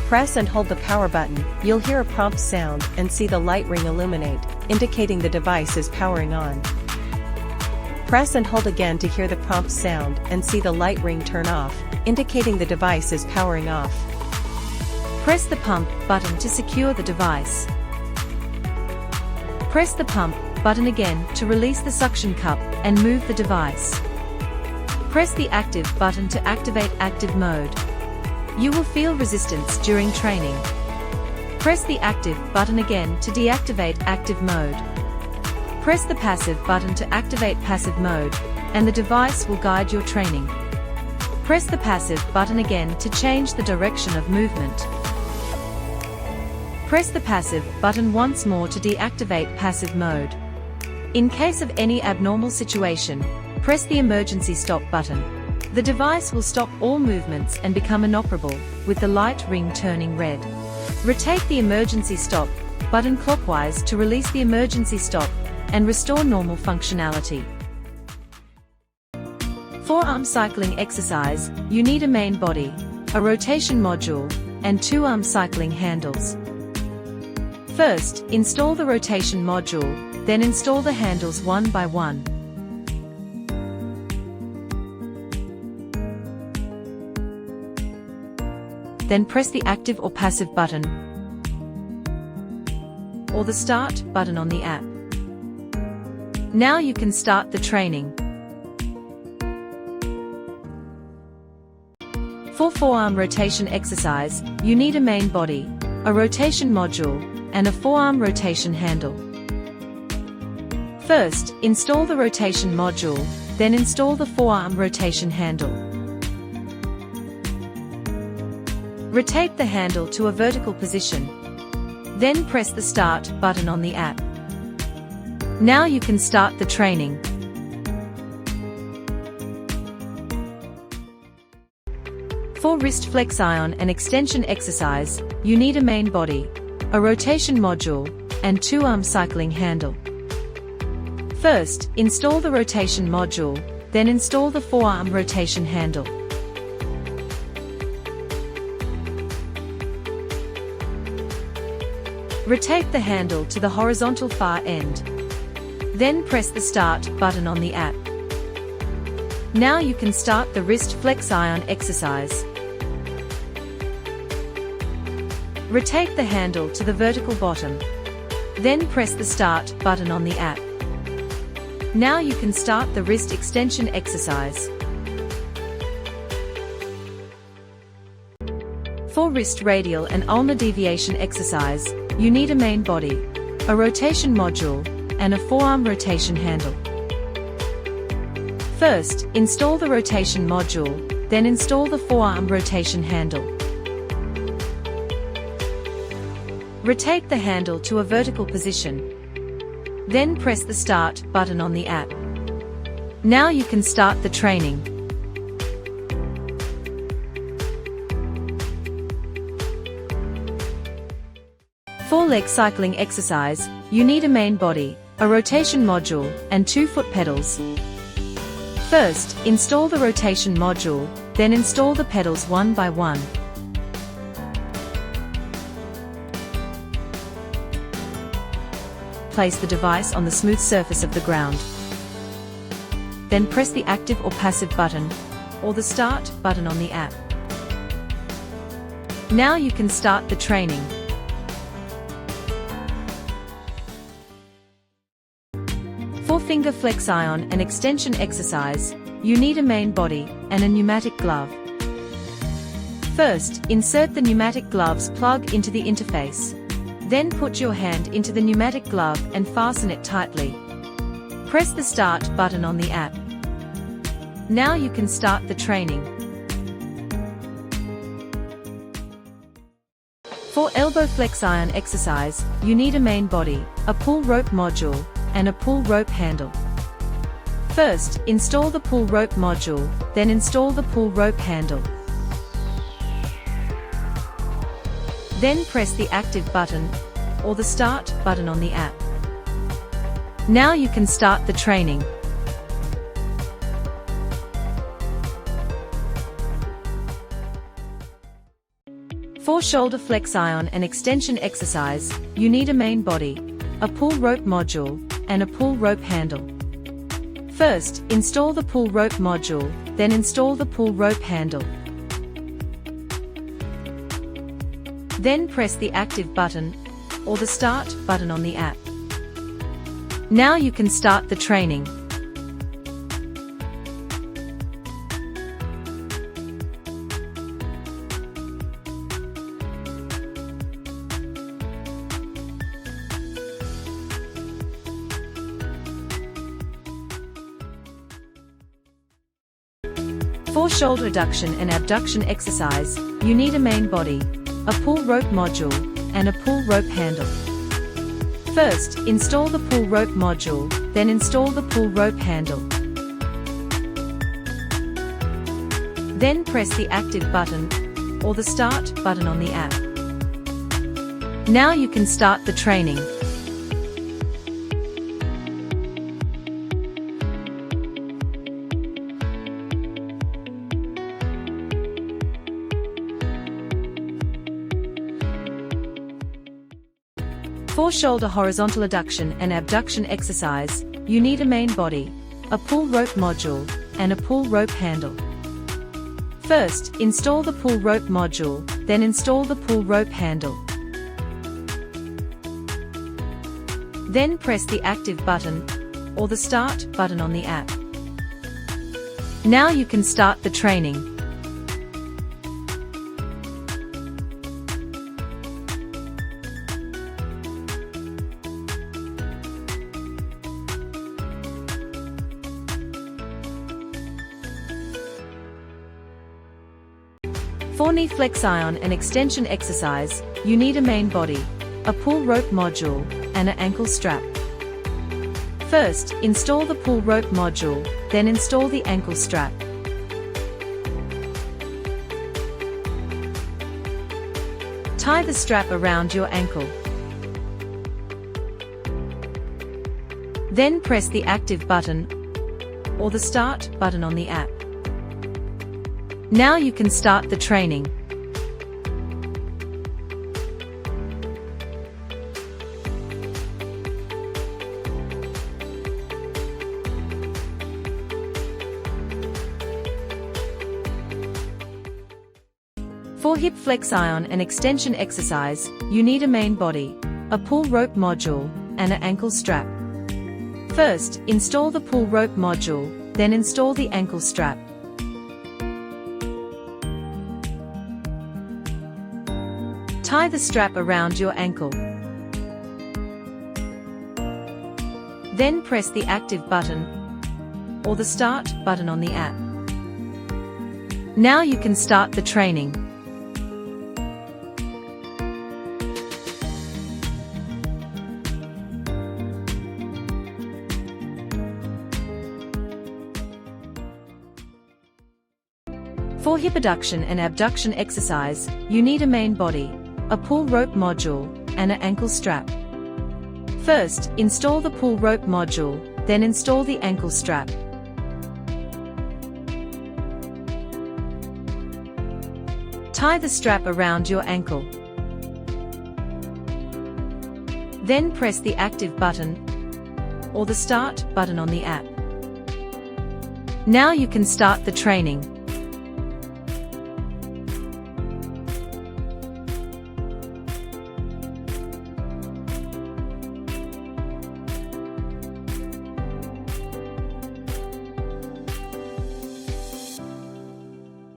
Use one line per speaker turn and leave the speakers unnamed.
Press and hold the power button. You'll hear a prompt sound and see the light ring illuminate, indicating the device is powering on. Press and hold again to hear the prompt sound and see the light ring turn off, indicating the device is powering off.
Press the pump button to secure the device. Press the pump button again to release the suction cup and move the device. Press the active button to activate active mode. You will feel resistance during training. Press the active button again to deactivate active mode. Press the passive button to activate passive mode, and the device will guide your training. Press the passive button again to change the direction of movement. Press the passive button once more to deactivate passive mode. In case of any abnormal situation, press the emergency stop button. The device will stop all movements and become inoperable, with the light ring turning red. Rotate the emergency stop button clockwise to release the emergency stop and restore normal functionality. For arm cycling exercise, you need a main body, a rotation module, and 2 arm cycling handles. First, install the rotation module, then install the handles one by one. Then press the active or passive button, or the start button on the app. Now you can start the training. For forearm rotation exercise, you need a main body, a rotation module, and a forearm rotation handle. First, install the rotation module, then install the forearm rotation handle. Rotate the handle to a vertical position. Then press the start button on the app. Now you can start the training. For wrist flex ion and extension exercise, you need a main body, a rotation module, and 2 arm cycling handle. First, install the rotation module, then install the forearm rotation handle. Rotate the handle to the horizontal far end. Then press the start button on the app. Now you can start the wrist flex ion exercise. Rotate the handle to the vertical bottom. Then press the start button on the app. Now you can start the wrist extension exercise. For wrist radial and ulnar deviation exercise, you need a main body, a rotation module, and a forearm rotation handle. First, install the rotation module, then install the forearm rotation handle. Rotate the handle to a vertical position. Then press the start button on the app. Now you can start the training. For leg cycling exercise, you need a main body, a rotation module, and 2 foot pedals. First, install the rotation module, then install the pedals one by one. Place the device on the smooth surface of the ground. Then press the active or passive button, or the start button on the app. Now you can start the training. For finger flex ion and extension exercise, you need a main body and a pneumatic glove. First, insert the pneumatic glove's plug into the interface. Then put your hand into the pneumatic glove and fasten it tightly. Press the start button on the app. Now you can start the training. For elbow flex ion exercise, you need a main body, a pull rope module, and a pull rope handle. First, install the pull rope module, then install the pull rope handle. Then press the active button, or the start button on the app. Now you can start the training. For shoulder flex ion and extension exercise, you need a main body, a pull rope module, and a pull rope handle. First, install the pull rope module, then install the pull rope handle. Then press the active button, or the start button on the app. Now you can start the training. For shoulder adduction and abduction exercise, you need a main body, a pull rope module, and a pull rope handle. First, install the pull rope module, then install the pull rope handle. Then press the active button, or the start button on the app. Now you can start the training. For shoulder horizontal adduction and abduction exercise, you need a main body, a pull rope module, and a pull rope handle. First, install the pull rope module, then install the pull rope handle. Then press the active button, or the start button on the app. Now you can start the training. For knee flex ion and extension exercise, you need a main body, a pull rope module, and an ankle strap. First, install the pull rope module, then install the ankle strap. Tie the strap around your ankle. Then press the active button, or the start button on the app. Now you can start the training. For hip flex ion and extension exercise, you need a main body, a pull rope module, and an ankle strap. First, install the pull rope module, then install the ankle strap. Tie the strap around your ankle. Then press the active button, or the start button on the app. Now you can start the training. For hip adduction and abduction exercise, you need a main body, a pull rope module, and an ankle strap. First, install the pull rope module, then install the ankle strap. Tie the strap around your ankle. Then press the active button, or the start button on the app. Now you can start the training.